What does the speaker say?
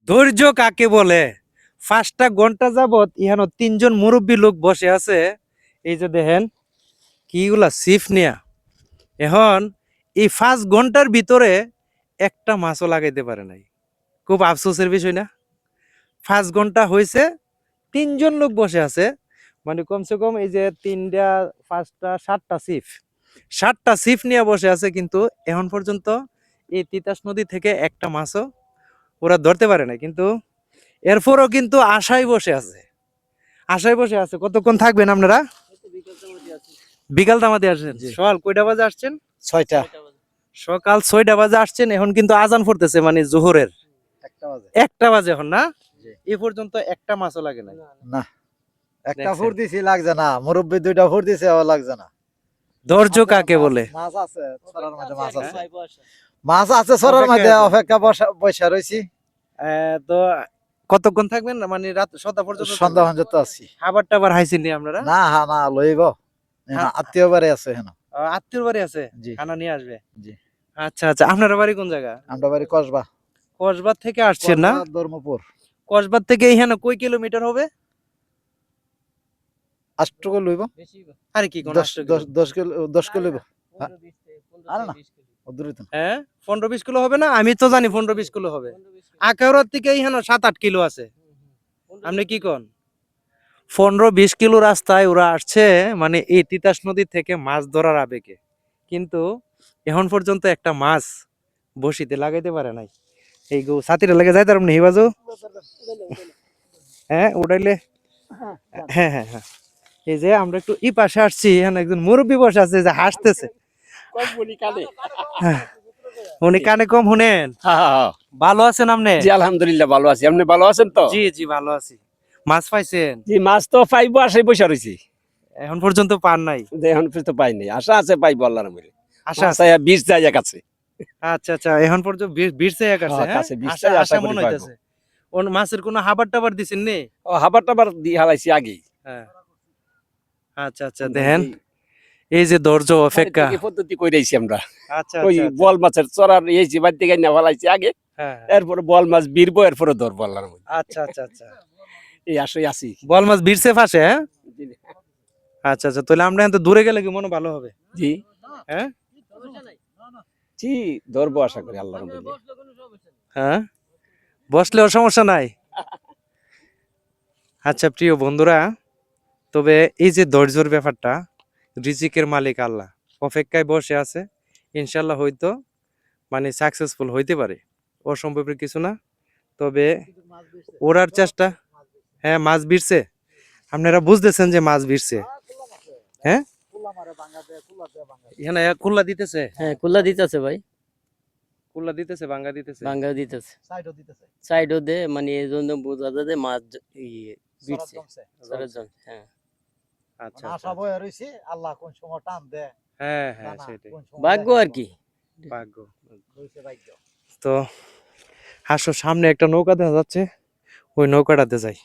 ধৈর্য কাকে বলে? 5টা ঘন্টা যাবত ইহানো 3জন মুরব্বী লোক বসে আছে। এই যে দেখেন কিগুলা সিফ নিয়া। এখন এই 5 ঘন্টার ভিতরে একটা মাছও লাগাইতে পারে নাই। খুব আফসোসের বিষয় না? 5 ঘন্টা হয়েছে, 3জন লোক বসে আছে। মানে কমসে কম এই যে 3টা 5টা 7টা সিফ, 7টা সিফ নিয়ে বসে আছে, কিন্তু এখন পর্যন্ত এই তিতাস নদী থেকে একটা মাছও ওরা ধরতে পারে না। কিন্তু এরপরও কিন্তু আশায় বসে আছে, আশায় বসে আছে। কতক্ষণ থাকবেন আপনারা? বিকাল তামাতে আসছেন? সকাল কয়টা বাজে আসছেন? 6টা। সকাল 6টা বাজে আসছেন। এখন কিন্তু আজান পড়তেছে, মানে জোহরের 1টা বাজে এখন না? এ পর্যন্ত একটা মাছও লাগে না। না, একটা দেখছেন? ফুট দিছি লাগছে না, মুরব্বি 2টা ফুট দিছে আবার লাগছে না। ধৈর্য কাকে বলে? মাছ আছে ছড়ার মধ্যে, মাছ আছে, মাছ আছে ছড়ার মধ্যে, অপেক্ষা বসা রইছি। তো কতক্ষণ থাকবেন? মানে রাত সন্ধ্যা পর্যন্ত? সন্ধ্যা পর্যন্ত আছি। খাবার টাবার হাইছেন নি আপনারা? না না লইব, আত্মীয় বাড়ি আছে হেন। আত্মীয়র বাড়ি আছে, জি। খানা নিয়ে আসবে? জি। আচ্ছা আচ্ছা, আপনার বাড়ি কোন জায়গা? আমরা বাড়ি কসবা। কসবা থেকে আসছেন না? ধর্মপুর। কসবা থেকে এখানে কয় কিলোমিটার হবে? 8 টাকা লইব। আরে কি কোন 10 কিলো লইব। আরে না, হ্যাঁ 15-20 কিলো হবে না? আমি তো জানি 15-20 কিলো হবে। আখাউড়ার থেকে এখানে 7-8 কিলো আছে। আপনি কি কোন? 15-20 কিলো রাস্তায় ওরা আসছে, মানে এই তিতাস নদী থেকে মাছ ধরার আবেগে। কিন্তু এখন পর্যন্ত একটা মাছ বসিতে লাগাইতে পারে নাই। এই গো ছাতিটা লাগে যায় তার মানে হিবাজু। হ্যাঁ উঠাইলে, হ্যাঁ হ্যাঁ হ্যাঁ। এই যে আমরা একটু ই পাশে আসছি, এখানে একজন মুরব্বী বসে আছে যে হাসতেছে। হ্যাঁ, উনি কানে কম শুনেন। ভালো আছেন আপনি? জি আলহামদুলিল্লাহ ভালো আছি। আপনি ভালো আছেন তো? জি জি ভালো আছি। মাছ পাইছেন? জি মাছ তো পাইবো, আশায় বসে রয়েছি। এখন পর্যন্ত পান নাই? এখন পর্যন্ত পাইনি, আশা আছে পাইবো আল্লাহর রহমতে। আশা আছে? 20 যায় কাছে। আচ্ছা আচ্ছা, এখন পর্যন্ত 20 টাকা কাছে? হ্যাঁ কাছে 20 আশা আশা আশা করি মনে পাইবো। হইতাছে। ওন মাছের কোনো হাবার টাবার দিছেন নি? ও হাবার টাবার দিয়ে হালাইছি আগেই। হ্যাঁ আচ্ছা আচ্ছা, দেখেন এই যে ধৈর্য অপেক্ষা। এই পদ্ধতি কইরাইছি আমরা। আচ্ছা ওই আচ্ছা বল মাছের চড়ার এই জিবাদ দিকে না হালাইছি আগে, হ্যাঁ এরপর বল মাছ বিরবো, এরপর ধরবো আল্লাহর রহমতে। আচ্ছা আচ্ছা আচ্ছা, এই আশায় আছি। বল মাছ ভিড়ছে ফাঁসে? হ্যাঁ আচ্ছা আচ্ছা, তাহলে আমরা এত দূরে গেলে কি মনে ভালো হবে? জি হ্যাঁ জি ধরবো আশা করি আল্লাহর রহমতে। হ্যাঁ বসলেও সমস্যা নাই। আচ্ছা প্রিয় বন্ধুরা, তবে এই যে ধৈর্যের ব্যাপারটা, রিজিকের মালিক আল্লাহ, অপেক্ষায় বসে আছে। ইনশাল্লাহ হয়তো মানে সাকসেসফুল হইতে পারে, অসম্ভবের কিছু না। তবে ওরার চেষ্টা। হ্যাঁ মাছ ভিড়ছে, আপনারা বুঝতেছেন যে মাছ ভিড়ছে। হ্যাঁ এখানে কুল্লা দিতেছে? হ্যাঁ কুল্লা দিতেছে ভাই, কুল্লা দিতেছে, ভাঙ্গা দিতেছে, ভাঙ্গা দিতেছে, সাইডও দে, মানে এই জন্য বোঝা যায় যে মাছ বিটছে, চরে জমছে। হ্যাঁ আচ্ছা আশা বয়ে রইছি, আল্লাহ কোন সময় টান দেয়। হ্যাঁ হ্যাঁ সেটাই ভাগ্য আর কি। ভাগ্য। তো আসো, সামনে একটা নৌকা দেখা যাচ্ছে, ওই নৌকাটাতে যাই।